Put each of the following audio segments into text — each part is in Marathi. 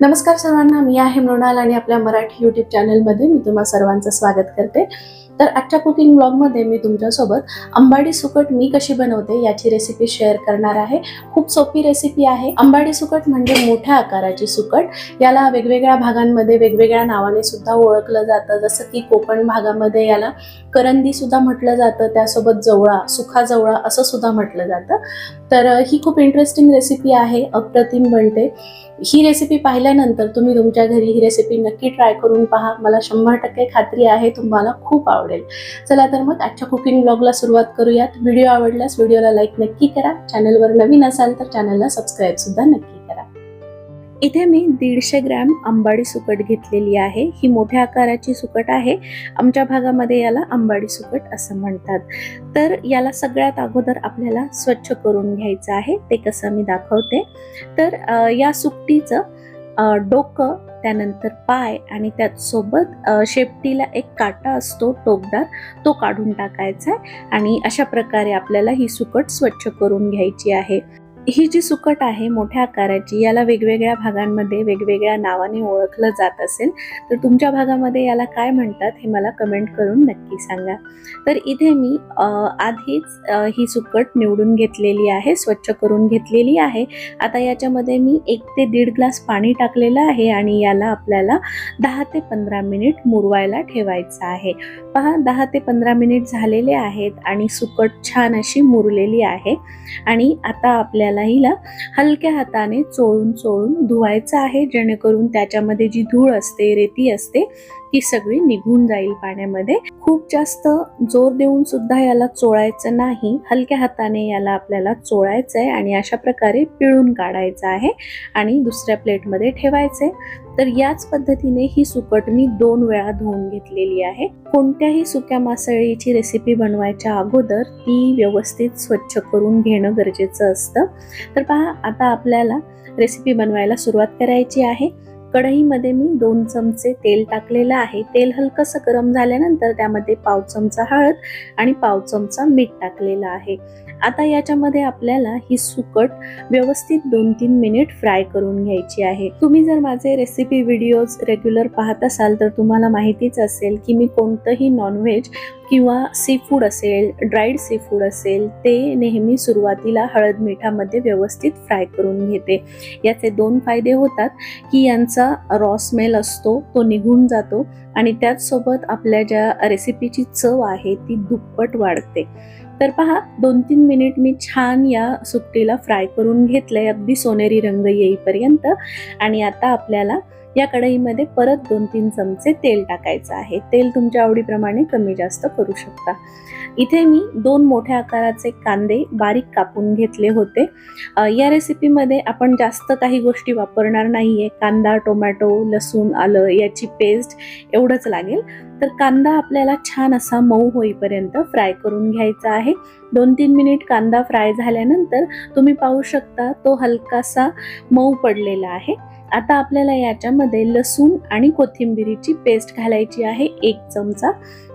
नमस्कार सर्वांना, मी आहे मृणाल आणि आपल्या मराठी यूट्यूब चॅनलमध्ये मी तुम्हा सर्वांचं स्वागत करते. तर आजच्या कुकिंग ब्लॉगमध्ये मी तुमच्यासोबत अंबाडी सुकट मी कशी बनवते याची रेसिपी शेअर करणार आहे. खूप सोपी रेसिपी आहे. अंबाडी सुकट म्हणजे मोठ्या आकाराची सुकट. याला वेगवेगळ्या भागांमध्ये वेगवेगळ्या नावाने सुद्धा ओळखलं जातं. जसं की कोकण भागामध्ये याला करंदी सुद्धा म्हटलं जातं, त्यासोबत जवळा, सुखा जवळा असं सुद्धा म्हटलं जातं. तर ही खूप इंटरेस्टिंग रेसिपी आहे, अप्रतिम बनते. ही रेसिपी पाहिल्यानंतर तुम्ही तुमच्या घरी ही रेसिपी नक्की ट्राय करून पहा. मला 100% खात्री आहे तुम्हाला खूप आवडेल. चला तर मग आजच्या कुकिंग ब्लॉगला सुरुवात करूयात. व्हिडिओ आवडल्यास व्हिडिओला लाईक नक्की करा. चॅनलवर नवीन असाल तर चॅनलला सबस्क्राईब सुद्धा नक्की करा. इथे मी 150 ग्रॅम अंबाडी सुकट घेतलेली आहे. ही मोठ्या आकाराची सुकट आहे. आमच्या भागामध्ये याला अंबाडी सुकट असं म्हणतात. तर याला सगळ्यात अगोदर आपल्याला स्वच्छ करून घ्यायचं आहे. ते कसं मी दाखवते. तर या सुकटीचं डोकं, त्यानंतर पाय आणि त्याचसोबत शेपटीला एक काटा असतो टोकदार, तो काढून टाकायचा आहे. आणि अशा प्रकारे आपल्याला ही सुकट स्वच्छ करून घ्यायची आहे. ही जी सुकट आहे मोठ्या आकाराची, याला वेगवेगळ्या भागांमध्ये वेगवेगळ्या नावाने ओळखलं जात असेल. तर तुमच्या भागामध्ये याला काय म्हणतात हे मला कमेंट करून नक्की सांगा. तर इथे मी आधीच ही सुकट निवडून घेतलेली आहे, स्वच्छ करून घेतलेली आहे. आता याच्यामध्ये मी 1 ते 1.5 ग्लास पाणी टाकलेलं आहे आणि याला आपल्याला 10 ते 15 मिनिट मुरवायला ठेवायचं आहे. पहा, 10 ते 15 मिनिट झालेले आहेत आणि सुकट छान अशी मुरलेली आहे. आणि आता आपल्याला हिला हलक्या हाताने चोळून चोळून धुवायचं आहे, जेणेकरून त्याच्यामध्ये जी धूळ असते, रेती असते, ती सगळी निघून जाईल पाण्यामध्ये. खूप जास्त जोर देऊन सुद्धा याला चोळायचं नाही, हलक्या हाताने याला आपल्याला चोळायचं आहे आणि अशा प्रकारे पिळून काढायचं आहे आणि दुसऱ्या प्लेटमध्ये ठेवायचे. तर याच पद्धतीने ही सुकट मी 2 वेळा धुवून घेतलेली आहे. कोणत्याही सुक्या मासळीची रेसिपी बनवायच्या अगोदर ती व्यवस्थित स्वच्छ करून घेणं गरजेचं असतं. तर पहा, आता आपल्याला रेसिपी बनवायला सुरुवात करायची आहे. कढईमध्ये मी 2 चमचे तेल टाकलेलं आहे. तेल हलकंसं गरम झाल्यानंतर त्यामध्ये पाव चमचा हळद आणि पाव चमचा मीठ टाकलेलं आहे. आता याच्यामध्ये आपल्याला ही सुकट व्यवस्थित 2-3 मिनिट फ्राय करून घ्यायची आहे. तुम्ही जर माझे रेसिपी व्हिडिओज रेग्युलर पाहत असाल तर तुम्हाला माहितीच असेल की मी कोणतंही नॉनव्हेज किंवा सी फूड असेल, ड्राईड सी फूड असेल, ते नेहमी सुरुवातीला हळद मिठामध्ये व्यवस्थित फ्राय करून घेते. याचे 2 फायदे होतात की यांचा रॉ स्मेल असतो तो निघून जातो आणि त्याचसोबत आपल्या ज्या रेसिपीची चव आहे ती दुप्पट वाढते. तर पहा, 2-3 मिनिट मी छान या सुकटीला फ्राय करून घेतलंय, अगदी सोनेरी रंग येईपर्यंत. आणि आता आपल्याला या कढईमध्ये परत 2-3 चमचे तेल टाकायचं आहे. तेल तुमच्या आवडीप्रमाणे कमी जास्त करू शकता. इथे मी 2 मोठ्या आकाराचे कांदे बारीक कापून घेतले होते. या रेसिपीमध्ये आपण जास्त काही गोष्टी वापरणार नाहीये. कांदा, टोमॅटो, लसूण, आलं याची पेस्ट एवढंच लागेल. तर कांदा आपल्याला छान असा मऊ होईपर्यंत फ्राय करून घ्यायचा आहे. 2-3 मिनिट कांदा फ्राय झाल्यानंतर तुम्ही पाहू शकता तो हलकासा मऊ पडलेला आहे. आता आपल्याला याच्यामध्ये लसूण आणि कोथिंबिरीची पेस्ट घालायची आहे 1 चमचा.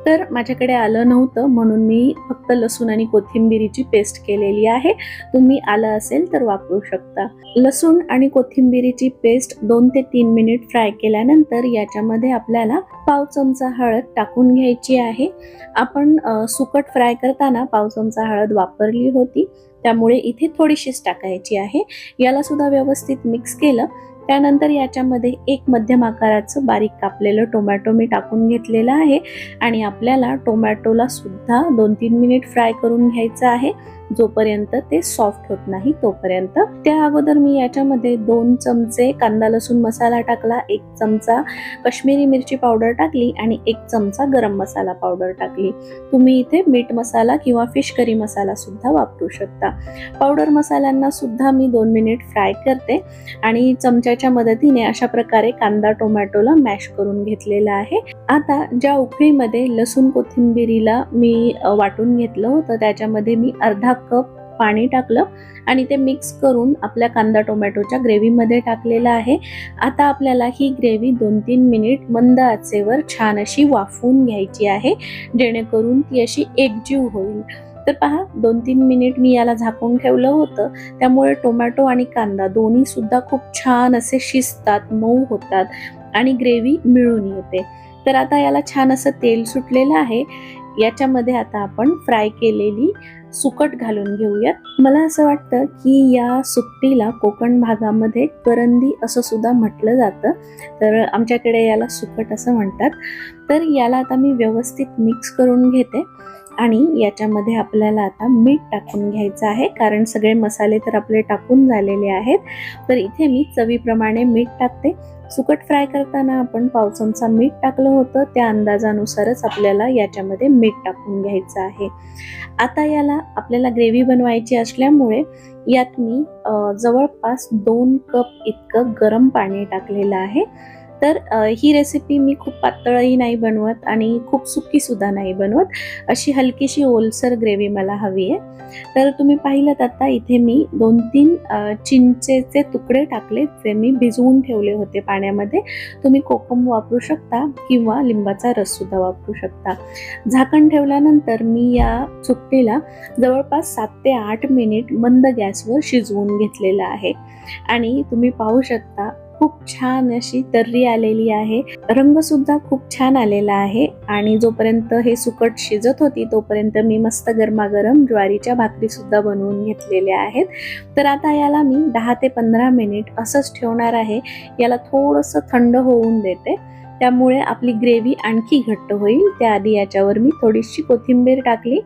तर माझ्याकडे आलं नव्हतं म्हणून मी फक्त लसूण आणि कोथिंबिरीची पेस्ट केलेली आहे. तुम्ही आलं असेल तर वापरू शकता. लसूण आणि कोथिंबिरीची पेस्ट 2 ते 3 मिनिट फ्राय केल्यानंतर याच्यामध्ये आपल्याला पाव चमचा हळद टाकून घ्यायची आहे. आपण सुकट फ्राय करताना पाव चमचा हळद वापरली होती, त्यामुळे इथे थोडीशीच टाकायची आहे. याला सुद्धा व्यवस्थित मिक्स केलं. त्यानंतर याच्यामध्ये 1 मध्यम आकाराचं बारीक कापलेलं टोमॅटो मी टाकून घेतलेलं आहे आणि आपल्याला टोमॅटोला सुद्धा 2-3 मिनिट फ्राय करून घ्यायचं आहे, जोपर्यंत ते सॉफ्ट होत नाही तोपर्यंत. त्या अगोदर मी याच्यामध्ये 2 चमचे कांदा लसूण मसाला टाकला, 1 चमचा काश्मीरी मिरची पावडर टाकली आणि 1 चमचा गरम मसाला पावडर टाकली. तुम्ही इथे मीठ मसाला किंवा फिश करी मसाला सुद्धा वापरू शकता. पावडर मसाल्यांना सुद्धा मी 2 मिनिट फ्राय करते आणि चमच्याच्या मदतीने अशा प्रकारे कांदा टोमॅटोला मॅश करून घेतलेला आहे. आता ज्या उकळीमध्ये लसूण कोथिंबिरीला मी वाटून घेतलं होतं त्याच्यामध्ये मी अर्धा कप पाणी टाकलं आणि ते मिक्स करून आपल्या कांदा टोमॅटोच्या ग्रेव्हीमध्ये टाकलेलं आहे. आता आपल्याला ही ग्रेव्ही 2-3 मिनिट मंद आचेवर छान अशी वाफवून घ्यायची आहे, जेणेकरून ती अशी एकजीव होईल. तर पहा 2-3 मिनिट मी याला झाकून ठेवलं होतं, त्यामुळे टोमॅटो आणि कांदा दोन्ही सुद्धा खूप छान असे शिजतात, मऊ होतात आणि ग्रेव्ही मिळून येते. तर आता याला छान असं तेल सुटलेलं आहे. याच्यामध्ये आता आपण फ्राय केलेली सुकट घालून घेऊयात. मला असं वाटतं की या सुकटीला कोकण भागामध्ये करंदी असं सुद्धा म्हटलं जातं, तर आमच्याकडे याला सुकट असं म्हणतात. तर याला आता मी व्यवस्थित मिक्स करून घेते आणि याच्यामध्ये आपल्याला आता मीठ टाकून घ्यायचं आहे, कारण सगळे मसाले तर आपले टाकून झालेले आहेत. तर इथे मी चवीप्रमाणे मीठ टाकते. सुकट फ्राय करताना आपण पाव चमचा मीठ टाकलं होतं, त्या अंदाजानुसारच आपल्याला याच्यामध्ये मीठ टाकून घ्यायचं आहे. आता याला आपल्याला ग्रेव्ही बनवायची असल्यामुळे यात मी जवळपास 2 कप इतकं गरम पाणी टाकलेलं आहे. तर ही रेसिपी मी खूप पातळही नाही बनवत आणि खूप सुकी सुद्धा नाही बनवत, अशी हलकीशी ओलसर ग्रेव्ही मला हवी आहे. तर तुम्ही पाहिलं आता इथे मी 2-3 चिंचेचे तुकडे टाकले, जे मी भिजवून ठेवले होते पाण्यामध्ये. तुम्ही कोकम वापरू शकता किंवा लिंबाचा रस सुद्धा वापरू शकता. झाकण ठेवल्यानंतर मी या सुकटीला जवळपास 7 ते 8 मिनिट मंद गॅसवर शिजवून घेतलेलं आहे आणि तुम्ही पाहू शकता खूप छान अशी तर्री आलेली आहे. रंग सुद्धा खूप छान आलेला आहे आणि जोपर्यंत हे सुकट शिजत होती तोपर्यंत मी मस्त गरमागरम ज्वारीच्या भाकरी सुद्धा बनवून घेतलेल्या आहेत. तर आता याला मी 10 ते 15 मिनिट असंच ठेवणार आहे. याला थोडंसं थंड होऊन देते, त्यामुळे आपली ग्रेव्ही आणखी घट्ट होईल. त्याआधी याच्यावर मी थोडीशी कोथिंबीर टाकली.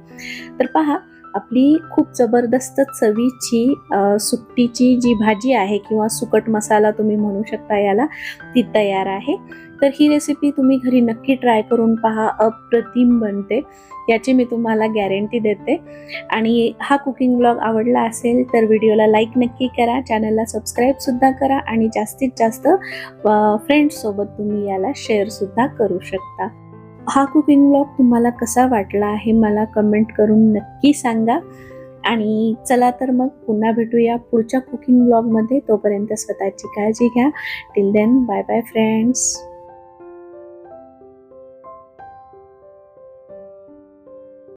तर पहा आपली खूप जबरदस्त चवीची सुकटीची जी भाजी आहे किंवा सुकट मसाला तुम्ही म्हणू शकता याला, ती तयार आहे. तर ही रेसिपी तुम्ही घरी नक्की ट्राय करून पहा, अप्रतिम बनते, याची मी तुम्हाला गॅरंटी देते. आणि हा कुकिंग ब्लॉग आवडला असेल तर व्हिडिओला लाईक नक्की करा, चॅनलला सबस्क्राईब सुद्धा करा आणि जास्तीत जास्त फ्रेंड्ससोबत तुम्ही याला शेअर सुद्धा करू शकता. हा कुकिंग ब्लॉग तुम्हाला कसा वाटला आहे मला कमेंट करून नक्की सांगा. आणि चला तर मग पुन्हा भेटूया पुढच्या कुकिंग ब्लॉगमध्ये. तोपर्यंत स्वतःची काळजी घ्या. Till then bye bye friends.